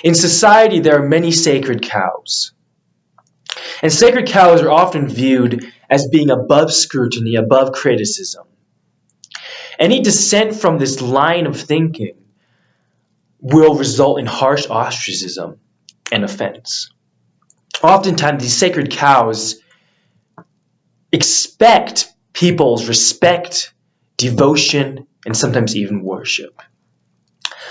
In society, there are many sacred cows. And sacred cows are often viewed as being above scrutiny, above criticism. Any dissent from this line of thinking will result in harsh ostracism and offense. Oftentimes, these sacred cows expect people's respect, devotion, and sometimes even worship.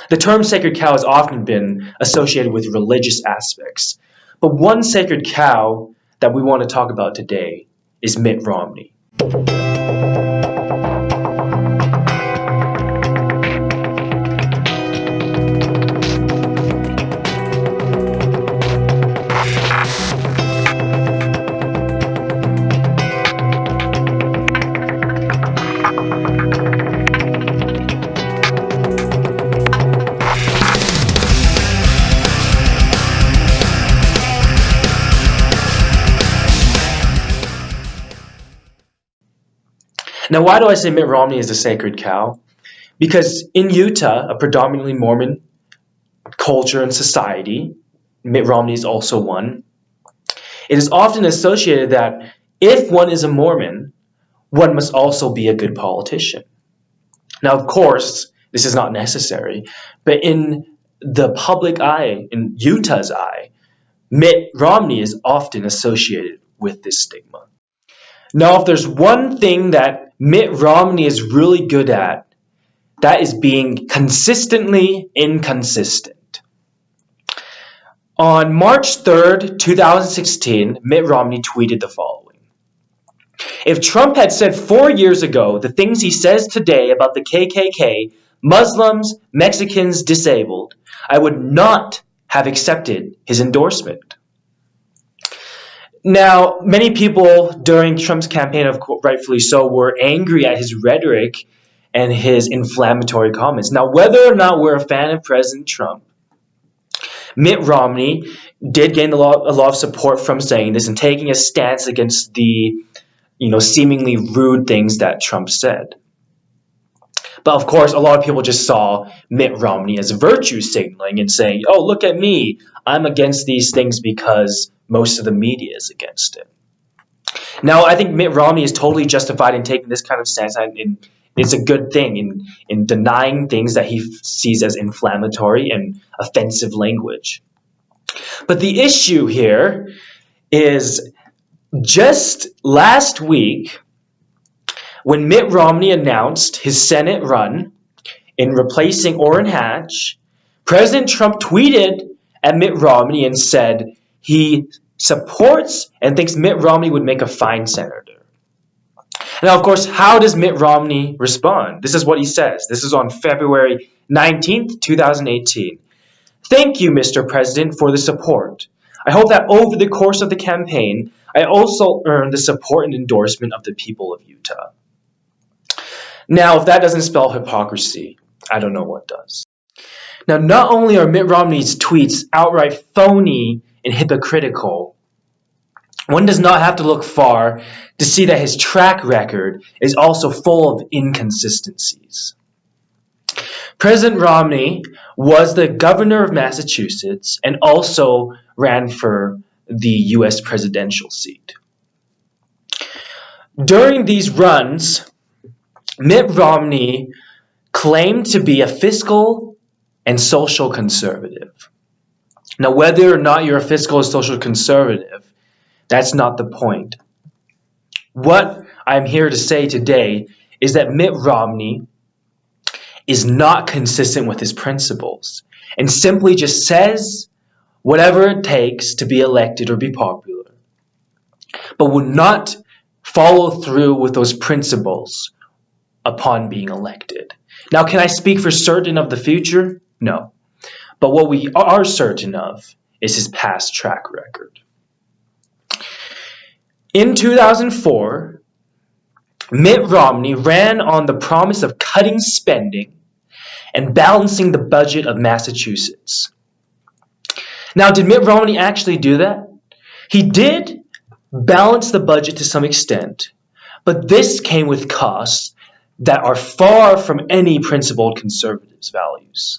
The term sacred cow has often been associated with religious aspects, but one sacred cow that we want to talk about today is Mitt Romney. Now, why do I say Mitt Romney is the sacred cow? Because in Utah, a predominantly Mormon culture and society, Mitt Romney is also one, it is often associated that if one is a Mormon, one must also be a good politician. Now, of course, this is not necessary, but in the public eye, in Utah's eye, Mitt Romney is often associated with this stigma. Now, if there's one thing that Mitt Romney is really good at, that is being consistently inconsistent. On March 3rd, 2016, Mitt Romney tweeted the following. If Trump had said 4 years ago the things he says today about the KKK, Muslims, Mexicans, disabled, I would not have accepted his endorsement. Now, many people during Trump's campaign, rightfully so, were angry at his rhetoric and his inflammatory comments. Now, whether or not we're a fan of President Trump, Mitt Romney did gain a lot of support from saying this and taking a stance against the, seemingly rude things that Trump said. But of course, a lot of people just saw Mitt Romney as virtue signaling and saying, oh, look at me, I'm against these things because most of the media is against it. Now, I think Mitt Romney is totally justified in taking this kind of stance, and it's a good thing in denying things that he sees as inflammatory and offensive language. But the issue here is just last week, when Mitt Romney announced his Senate run in replacing Orrin Hatch, President Trump tweeted at Mitt Romney and said he supports and thinks Mitt Romney would make a fine senator. Now, of course, how does Mitt Romney respond? This is what he says. This is on February 19th, 2018. Thank you, Mr. President, for the support. I hope that over the course of the campaign, I also earned the support and endorsement of the people of Utah. Now, if that doesn't spell hypocrisy, I don't know what does. Now, not only are Mitt Romney's tweets outright phony and hypocritical, one does not have to look far to see that his track record is also full of inconsistencies. President Romney was the governor of Massachusetts and also ran for the U.S. presidential seat. During these runs, Mitt Romney claimed to be a fiscal and social conservative. Now, whether or not you're a fiscal or social conservative, that's not the point. What I'm here to say today is that Mitt Romney is not consistent with his principles and simply just says whatever it takes to be elected or be popular, but will not follow through with those principles upon being elected. Now, can I speak for certain of the future? No. But what we are certain of is his past track record. In 2004, Mitt Romney ran on the promise of cutting spending and balancing the budget of Massachusetts. Now, did Mitt Romney actually do that? He did balance the budget to some extent, but this came with costs that are far from any principled conservative's values.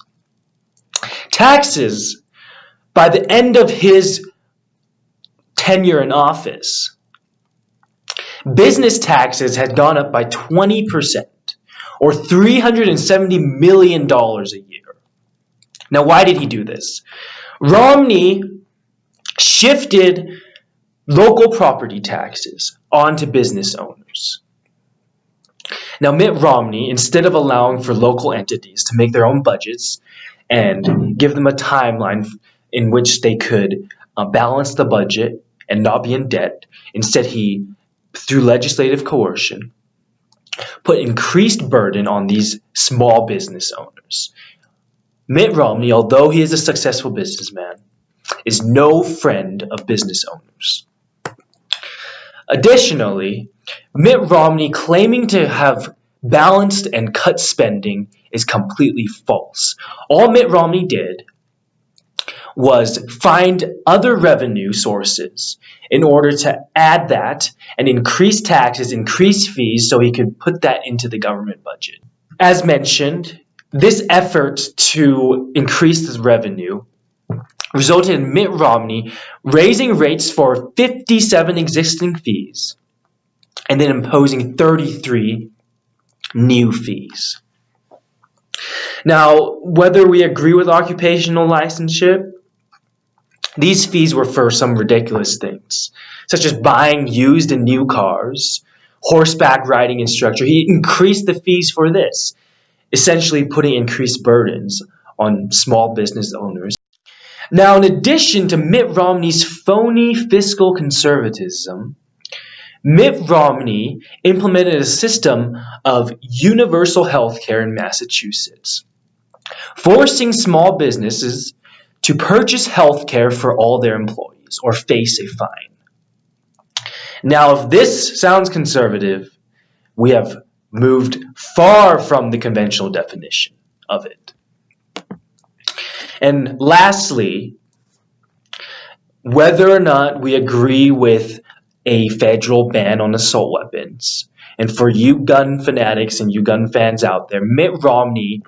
Taxes By the end of his tenure in office, business taxes had gone up by 20%, or $370 million a year. Now, why did he do this? Romney shifted local property taxes onto business owners. Now, Mitt Romney, instead of allowing for local entities to make their own budgets and give them a timeline in which they could balance the budget and not be in debt, instead he, through legislative coercion, put increased burden on these small business owners. Mitt Romney, although he is a successful businessman, is no friend of business owners. Additionally, Mitt Romney claiming to have balanced and cut spending is completely false. All Mitt Romney did was find other revenue sources in order to add that and increase taxes, increase fees, so he could put that into the government budget. As mentioned, this effort to increase the revenue resulted in Mitt Romney raising rates for 57 existing fees and then imposing 33 new fees. Now, whether we agree with occupational licensure, these fees were for some ridiculous things, such as buying used and new cars, horseback riding instructor. He increased the fees for this, essentially putting increased burdens on small business owners. Now, in addition to Mitt Romney's phony fiscal conservatism, Mitt Romney implemented a system of universal health care in Massachusetts, forcing small businesses to purchase health care for all their employees or face a fine. Now, if this sounds conservative, we have moved far from the conventional definition of it. And lastly, whether or not we agree with a federal ban on assault weapons, and for you gun fanatics and you gun fans out there, Mitt Romney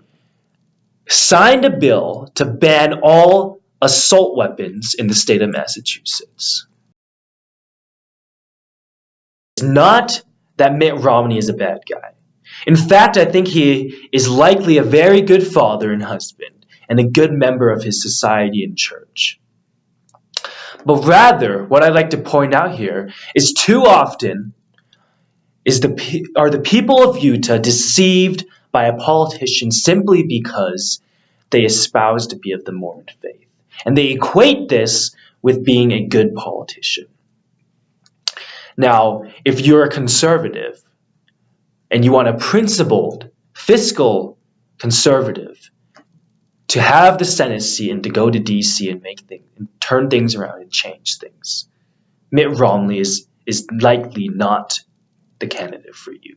signed a bill to ban all assault weapons in the state of Massachusetts. It's not that Mitt Romney is a bad guy. In fact, I think he is likely a very good father and husband and a good member of his society and church. But rather, what I'd like to point out here is too often are the people of Utah deceived by a politician simply because they espouse to be of the Mormon faith. And they equate this with being a good politician. Now, if you're a conservative and you want a principled, fiscal conservative to have the Senate seat and to go to D.C. and turn things around and change things, Mitt Romney is likely not the candidate for you.